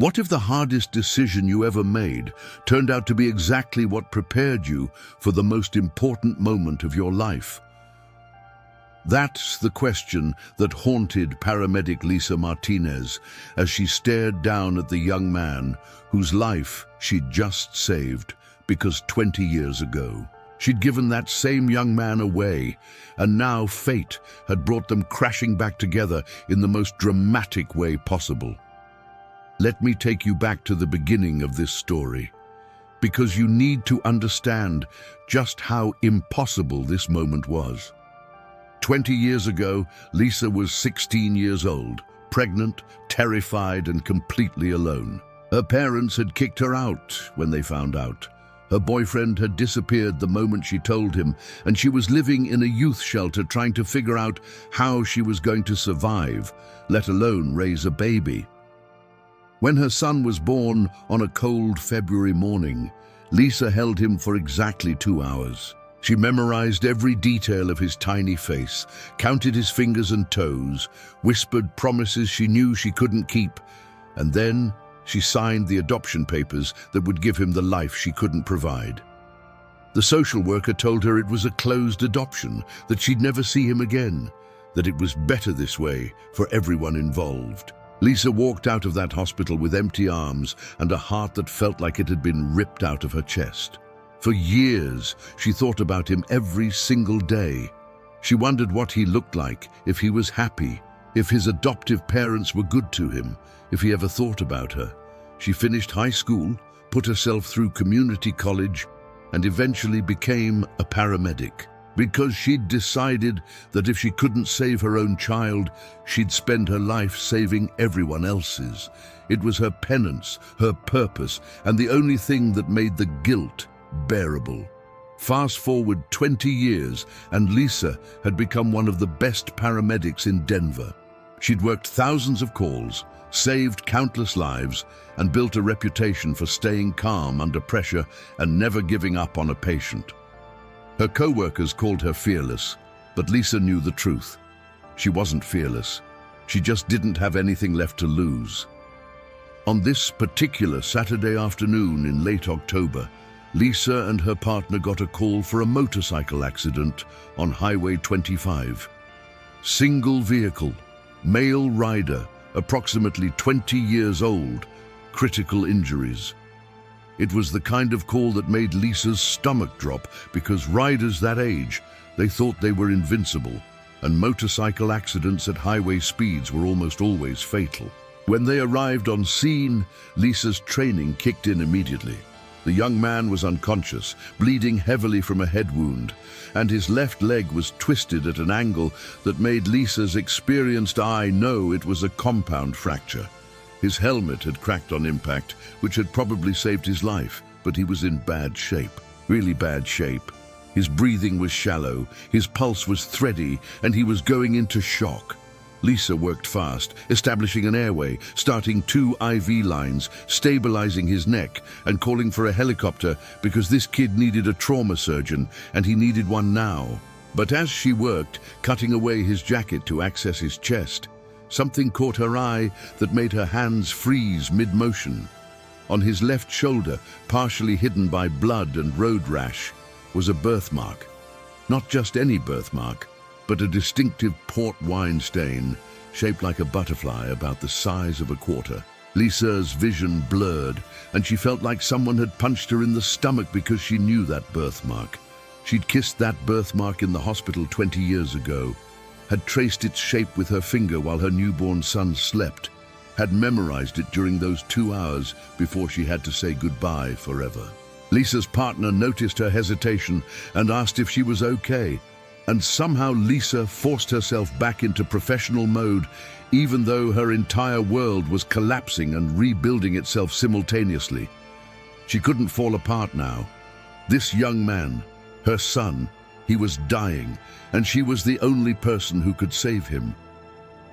What if the hardest decision you ever made turned out to be exactly what prepared you for the most important moment of your life? That's the question that haunted paramedic Lisa Martinez as she stared down at the young man whose life she'd just saved because 20 years ago, she'd given that same young man away, and now fate had brought them crashing back together in the most dramatic way possible. Let me take you back to the beginning of this story, because you need to understand just how impossible this moment was. 20 years ago, Lisa was 16 years old, pregnant, terrified, and completely alone. Her parents had kicked her out when they found out. Her boyfriend had disappeared the moment she told him, and she was living in a youth shelter trying to figure out how she was going to survive, let alone raise a baby. When her son was born on a cold February morning, Lisa held him for exactly 2 hours. She memorized every detail of his tiny face, counted his fingers and toes, whispered promises she knew she couldn't keep, and then she signed the adoption papers that would give him the life she couldn't provide. The social worker told her it was a closed adoption, that she'd never see him again, that it was better this way for everyone involved. Lisa walked out of that hospital with empty arms and a heart that felt like it had been ripped out of her chest. For years, she thought about him every single day. She wondered what he looked like, if he was happy, if his adoptive parents were good to him, if he ever thought about her. She finished high school, put herself through community college, and eventually became a paramedic, because she'd decided that if she couldn't save her own child, she'd spend her life saving everyone else's. It was her penance, her purpose, and the only thing that made the guilt bearable. Fast forward 20 years, and Lisa had become one of the best paramedics in Denver. She'd worked thousands of calls, saved countless lives, and built a reputation for staying calm under pressure and never giving up on a patient. Her co-workers called her fearless, but Lisa knew the truth. She wasn't fearless. She just didn't have anything left to lose. On this particular Saturday afternoon in late October, Lisa and her partner got a call for a motorcycle accident on Highway 25. Single vehicle, male rider, approximately 20 years old, critical injuries. It was the kind of call that made Lisa's stomach drop, because riders that age, they thought they were invincible, and motorcycle accidents at highway speeds were almost always fatal. When they arrived on scene, Lisa's training kicked in immediately. The young man was unconscious, bleeding heavily from a head wound, and his left leg was twisted at an angle that made Lisa's experienced eye know it was a compound fracture. His helmet had cracked on impact, which had probably saved his life, but he was in bad shape, really bad shape. His breathing was shallow, his pulse was thready, and he was going into shock. Lisa worked fast, establishing an airway, starting 2 IV lines, stabilizing his neck, and calling for a helicopter because this kid needed a trauma surgeon, and he needed one now. But as she worked, cutting away his jacket to access his chest, something caught her eye that made her hands freeze mid-motion. On his left shoulder, partially hidden by blood and road rash, was a birthmark. Not just any birthmark, but a distinctive port wine stain, shaped like a butterfly about the size of a quarter. Lisa's vision blurred, and she felt like someone had punched her in the stomach because she knew that birthmark. She'd kissed that birthmark in the hospital 20 years ago, had traced its shape with her finger while her newborn son slept, had memorized it during those 2 hours before she had to say goodbye forever. Lisa's partner noticed her hesitation and asked if she was okay. And somehow Lisa forced herself back into professional mode, even though her entire world was collapsing and rebuilding itself simultaneously. She couldn't fall apart now. This young man, her son, he was dying, and she was the only person who could save him.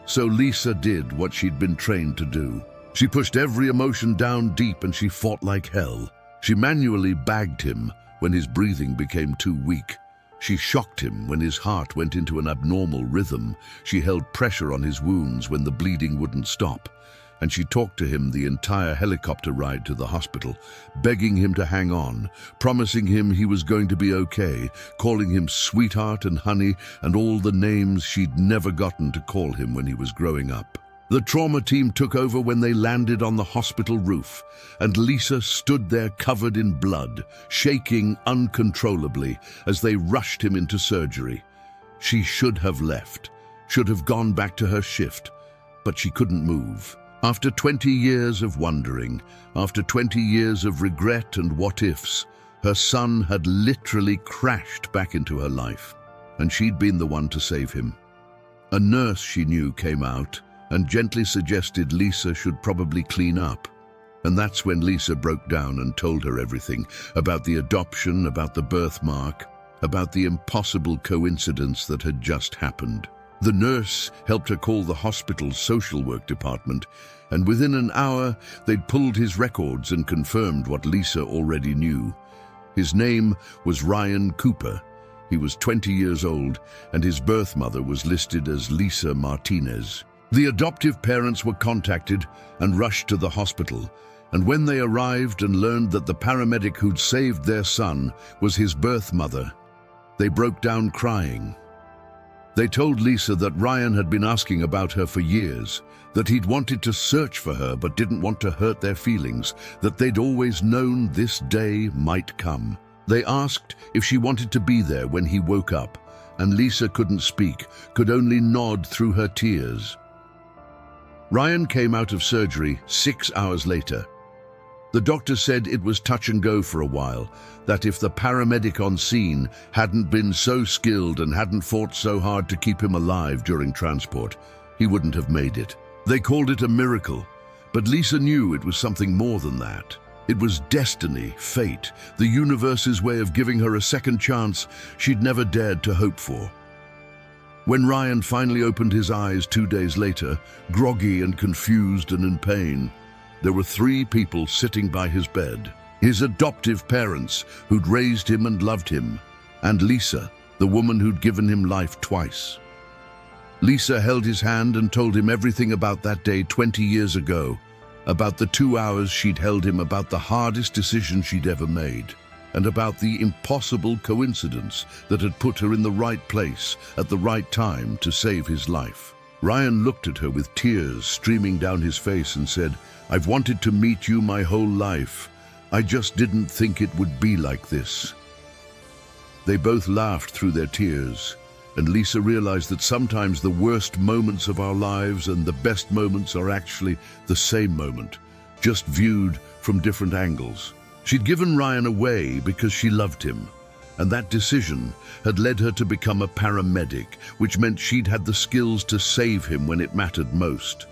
So Lisa did what she'd been trained to do. She pushed every emotion down deep, and she fought like hell. She manually bagged him when his breathing became too weak. She shocked him when his heart went into an abnormal rhythm. She held pressure on his wounds when the bleeding wouldn't stop. and she talked to him the entire helicopter ride to the hospital, begging him to hang on, promising him he was going to be okay, calling him sweetheart and honey and all the names she'd never gotten to call him when he was growing up. The trauma team took over when they landed on the hospital roof, and Lisa stood there covered in blood, shaking uncontrollably as they rushed him into surgery. She should have left, should have gone back to her shift, but she couldn't move. After 20 years of wondering, after 20 years of regret and what-ifs, her son had literally crashed back into her life, and she'd been the one to save him. A nurse she knew came out and gently suggested Lisa should probably clean up. And that's when Lisa broke down and told her everything about the adoption, about the birthmark, about the impossible coincidence that had just happened. The nurse helped her call the hospital's social work department, and within an hour they'd pulled his records and confirmed what Lisa already knew. His name was Ryan Cooper. He was 20 years old, and his birth mother was listed as Lisa Martinez. The adoptive parents were contacted and rushed to the hospital, and when they arrived and learned that the paramedic who'd saved their son was his birth mother, they broke down crying. They told Lisa that Ryan had been asking about her for years, that he'd wanted to search for her but didn't want to hurt their feelings, that they'd always known this day might come. They asked if she wanted to be there when he woke up, and Lisa couldn't speak, could only nod through her tears. Ryan came out of surgery 6 hours later. The doctor said it was touch and go for a while, that if the paramedic on scene hadn't been so skilled and hadn't fought so hard to keep him alive during transport, he wouldn't have made it. They called it a miracle, but Lisa knew it was something more than that. It was destiny, fate, the universe's way of giving her a second chance she'd never dared to hope for. When Ryan finally opened his eyes 2 days later, groggy and confused and in pain, there were 3 people sitting by his bed. His adoptive parents, who'd raised him and loved him, and Lisa, the woman who'd given him life twice. Lisa held his hand and told him everything about that day 20 years ago, about the 2 hours she'd held him, about the hardest decision she'd ever made, and about the impossible coincidence that had put her in the right place at the right time to save his life. Ryan looked at her with tears streaming down his face and said, "I've wanted to meet you my whole life. I just didn't think it would be like this." They both laughed through their tears, and Lisa realized that sometimes the worst moments of our lives and the best moments are actually the same moment, just viewed from different angles. She'd given Ryan away because she loved him, and that decision had led her to become a paramedic, which meant she'd had the skills to save him when it mattered most.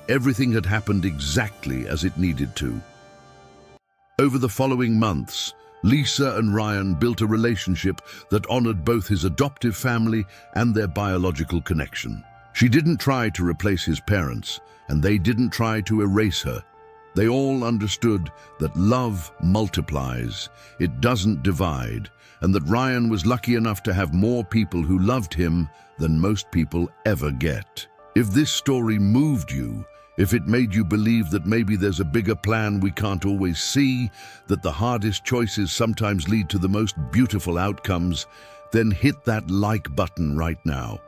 Everything had happened exactly as it needed to. Over the following months, Lisa and Ryan built a relationship that honored both his adoptive family and their biological connection. She didn't try to replace his parents, and they didn't try to erase her. They all understood that love multiplies, it doesn't divide, and that Ryan was lucky enough to have more people who loved him than most people ever get. If this story moved you, if it made you believe that maybe there's a bigger plan we can't always see, that the hardest choices sometimes lead to the most beautiful outcomes, then hit that like button right now.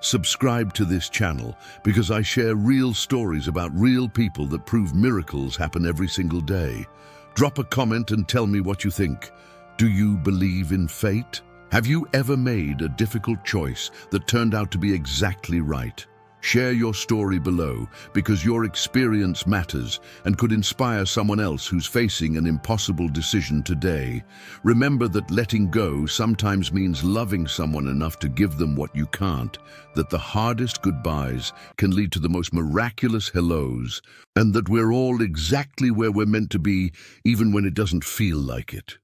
Subscribe to this channel because I share real stories about real people that prove miracles happen every single day. Drop a comment and tell me what you think. Do you believe in fate? Have you ever made a difficult choice that turned out to be exactly right? Share your story below because your experience matters and could inspire someone else who's facing an impossible decision today. Remember that letting go sometimes means loving someone enough to give them what you can't, that the hardest goodbyes can lead to the most miraculous hellos, and that we're all exactly where we're meant to be even when it doesn't feel like it.